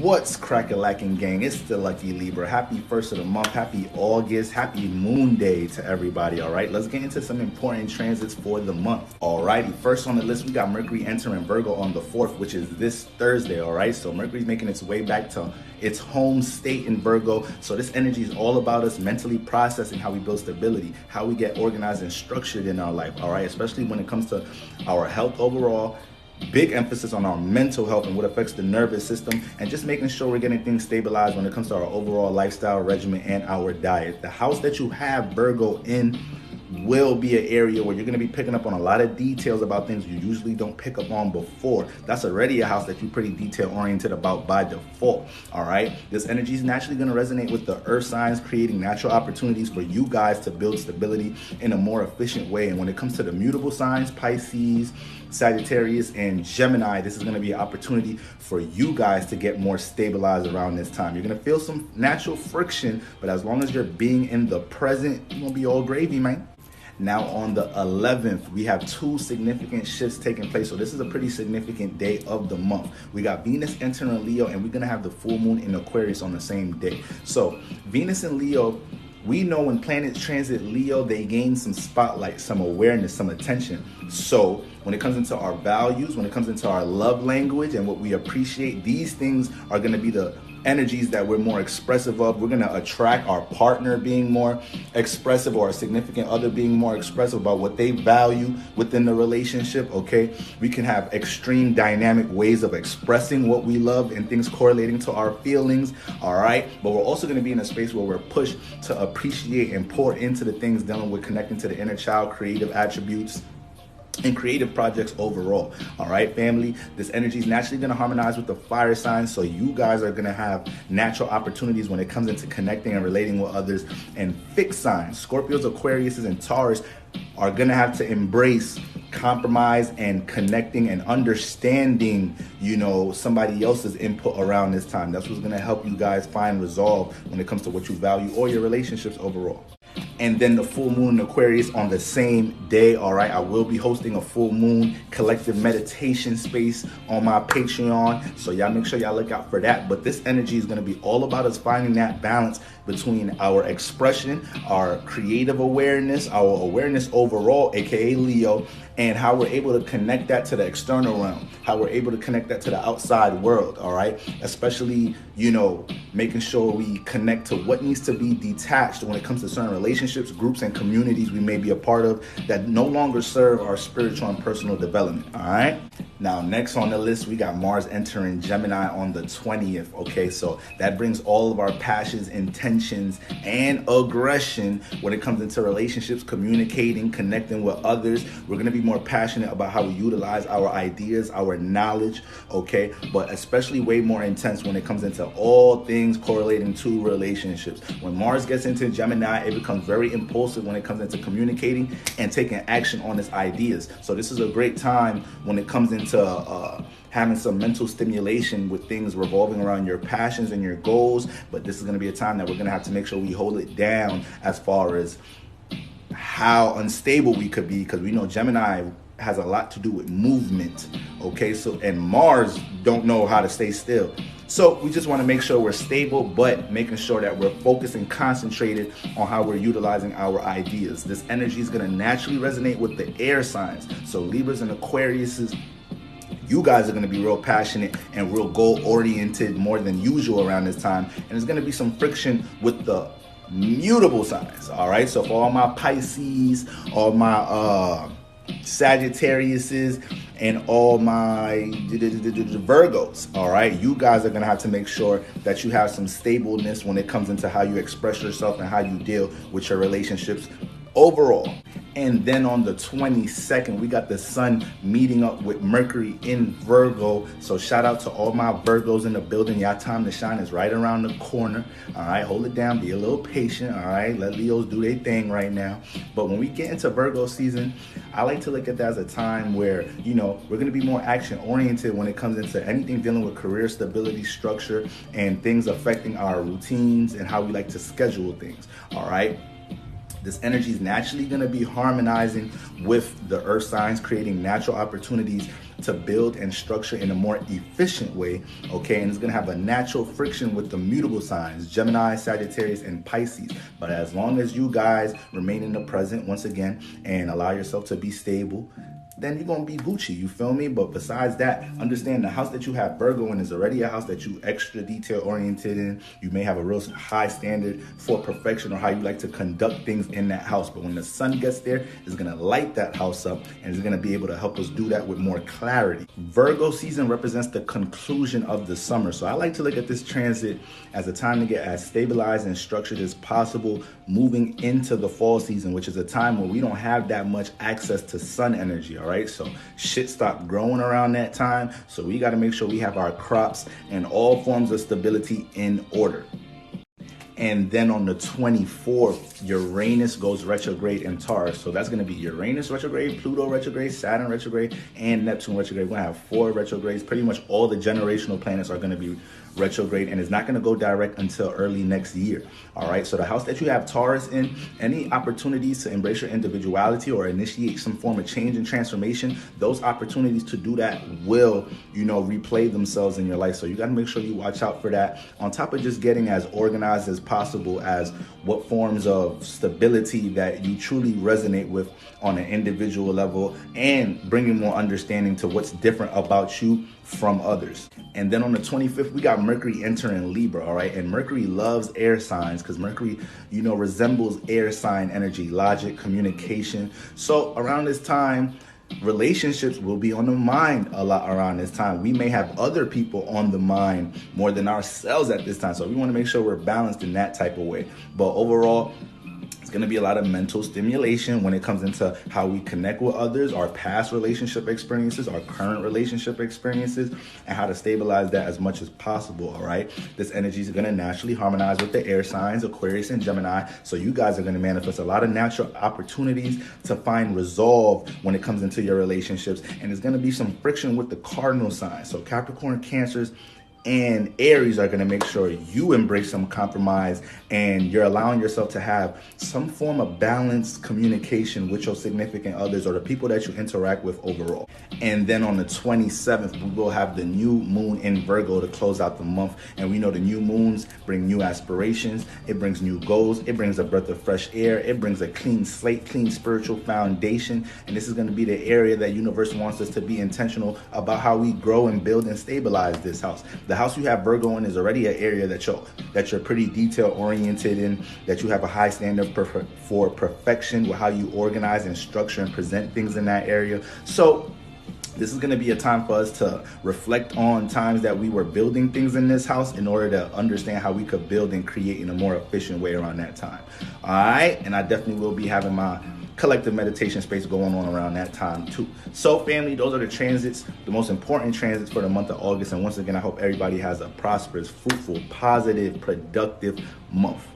What's crack-a-lacking, gang? It's the Lucky Libra. Happy first of the month. Happy August. Happy Moon Day to everybody, all right? Let's get into some important transits for the month. All righty, first on the list, we got Mercury entering Virgo on the 4th, which is this Thursday, all right? So Mercury's making its way back to its home state in Virgo. So this energy is all about us mentally processing how we build stability, how we get organized and structured in our life, all right? Especially when it comes to our health overall. Big emphasis on our mental health and what affects the nervous system, and just making sure we're getting things stabilized when it comes to our overall lifestyle regimen and our diet. The house that you have Virgo in will be an area where you're going to be picking up on a lot of details about things you usually don't pick up on before. That's already a house that you're pretty detail oriented about by default. All right, this energy is naturally going to resonate with the earth signs, creating natural opportunities for you guys to build stability in a more efficient way. And when it comes to the mutable signs, Pisces, Sagittarius, and Gemini, this is going to be an opportunity for you guys to get more stabilized around this time. You're going to feel some natural friction, but as long as you're being in the present, you're going to be all gravy, man. Now on the 11th, we have two significant shifts taking place. So this is a pretty significant day of the month. We got Venus entering Leo, and we're going to have the full moon in Aquarius on the same day. So Venus and Leo, we know when planets transit Leo, they gain some spotlight, some awareness, some attention. So when it comes into our values, when it comes into our love language and what we appreciate, these things are going to be the energies that we're more expressive of. We're going to attract our partner being more expressive, or a significant other being more expressive about what they value within the relationship, okay? We can have extreme dynamic ways of expressing what we love and things correlating to our feelings, all right? But we're also going to be in a space where we're pushed to appreciate and pour into the things dealing with connecting to the inner child, creative attributes, and creative projects overall. All right, family, this energy is naturally going to harmonize with the fire signs, so you guys are going to have natural opportunities when it comes into connecting and relating with others. And fixed signs, Scorpios, Aquariuses, and Taurus, are going to have to embrace compromise and connecting and understanding, somebody else's input around this time. That's what's going to help you guys find resolve when it comes to what you value or your relationships overall. And then the full moon in Aquarius on the same day, all right? I will be hosting a full moon collective meditation space on my Patreon, so y'all make sure y'all look out for that. But this energy is going to be all about us finding that balance between our expression, our creative awareness, our awareness overall, aka Leo, and how we're able to connect that to the external realm, how we're able to connect that to the outside world, all right? Especially, making sure we connect to what needs to be detached when it comes to certain relationships, groups, and communities we may be a part of that no longer serve our spiritual and personal development, all right? Now, next on the list, we got Mars entering Gemini on the 20th, okay? So that brings all of our passions, intentions, and aggression when it comes into relationships, communicating, connecting with others. We're going to be more passionate about how we utilize our ideas, our knowledge, okay? But especially way more intense when it comes into all things correlating to relationships. When Mars gets into Gemini, it becomes very impulsive when it comes into communicating and taking action on its ideas. So this is a great time when it comes into having some mental stimulation with things revolving around your passions and your goals. But this is going to be a time that we're going to have to make sure we hold it down as far as how unstable we could be, because we know Gemini has a lot to do with movement, okay? So, and Mars don't know how to stay still. So we just want to make sure we're stable, but making sure that we're focused and concentrated on how we're utilizing our ideas. This energy is going to naturally resonate with the air signs. So Libras and Aquariuses, you guys are going to be real passionate and real goal-oriented more than usual around this time. And there's going to be some friction with the mutable signs, all right? So for all my Pisces, all my Sagittariuses, and all my Virgos, all right? You guys are going to have to make sure that you have some stableness when it comes into how you express yourself and how you deal with your relationships overall. And then on the 22nd, we got the sun meeting up with Mercury in Virgo. So shout out to all my Virgos in the building. Y'all time to shine is right around the corner. All right, hold it down. Be a little patient. All right, let Leos do their thing right now. But when we get into Virgo season, I like to look at that as a time where, we're going to be more action oriented when it comes into anything dealing with career stability, structure, and things affecting our routines and how we like to schedule things. All right. This energy is naturally going to be harmonizing with the earth signs, creating natural opportunities to build and structure in a more efficient way, okay? And it's going to have a natural friction with the mutable signs, Gemini, Sagittarius, and Pisces. But as long as you guys remain in the present, once again, and allow yourself to be stable, then you're going to be Gucci, you feel me? But besides that, understand the house that you have Virgo in is already a house that you extra detail oriented in. You may have a real high standard for perfection or how you like to conduct things in that house. But when the sun gets there, it's going to light that house up and it's going to be able to help us do that with more clarity. Virgo season represents the conclusion of the summer. So I like to look at this transit as a time to get as stabilized and structured as possible, moving into the fall season, which is a time where we don't have that much access to sun energy, all right? So shit stopped growing around that time. So we got to make sure we have our crops and all forms of stability in order. And then on the 24th, Uranus goes retrograde in Taurus. So that's going to be Uranus retrograde, Pluto retrograde, Saturn retrograde, and Neptune retrograde. We're going to have 4 retrogrades. Pretty much all the generational planets are going to be retrograde, and it's not going to go direct until early next year. All right, so the house that you have Taurus in, any opportunities to embrace your individuality or initiate some form of change and transformation, those opportunities to do that will, replay themselves in your life. So you got to make sure you watch out for that, on top of just getting as organized as possible as what forms of stability that you truly resonate with on an individual level, and bringing more understanding to what's different about you from others. And then on the 25th, we got Mercury entering Libra, all right? And Mercury loves air signs because Mercury, resembles air sign energy, logic, communication. So around this time, relationships will be on the mind a lot around this time. We may have other people on the mind more than ourselves at this time. So we want to make sure we're balanced in that type of way. But overall, going to be a lot of mental stimulation when it comes into how we connect with others, our past relationship experiences, our current relationship experiences, and how to stabilize that as much as possible, all right? This energy is going to naturally harmonize with the air signs, Aquarius and Gemini, so you guys are going to manifest a lot of natural opportunities to find resolve when it comes into your relationships, and there's going to be some friction with the cardinal signs, so Capricorn, Cancers, and Aries are going to make sure you embrace some compromise and you're allowing yourself to have some form of balanced communication with your significant others or the people that you interact with overall. And then on the 27th, we will have the new moon in Virgo to close out the month. And we know the new moons bring new aspirations. It brings new goals. It brings a breath of fresh air. It brings a clean slate, clean spiritual foundation. And this is going to be the area that universe wants us to be intentional about how we grow and build and stabilize this house. The house you have Virgo in is already an area that you're pretty detail oriented in, that you have a high standard for perfection with how you organize and structure and present things in that area. So this is going to be a time for us to reflect on times that we were building things in this house in order to understand how we could build and create in a more efficient way around that time. All right, and I definitely will be having my collective meditation space going on around that time too. So family, those are the transits, the most important transits for the month of August. And once again, I hope everybody has a prosperous, fruitful, positive, productive month.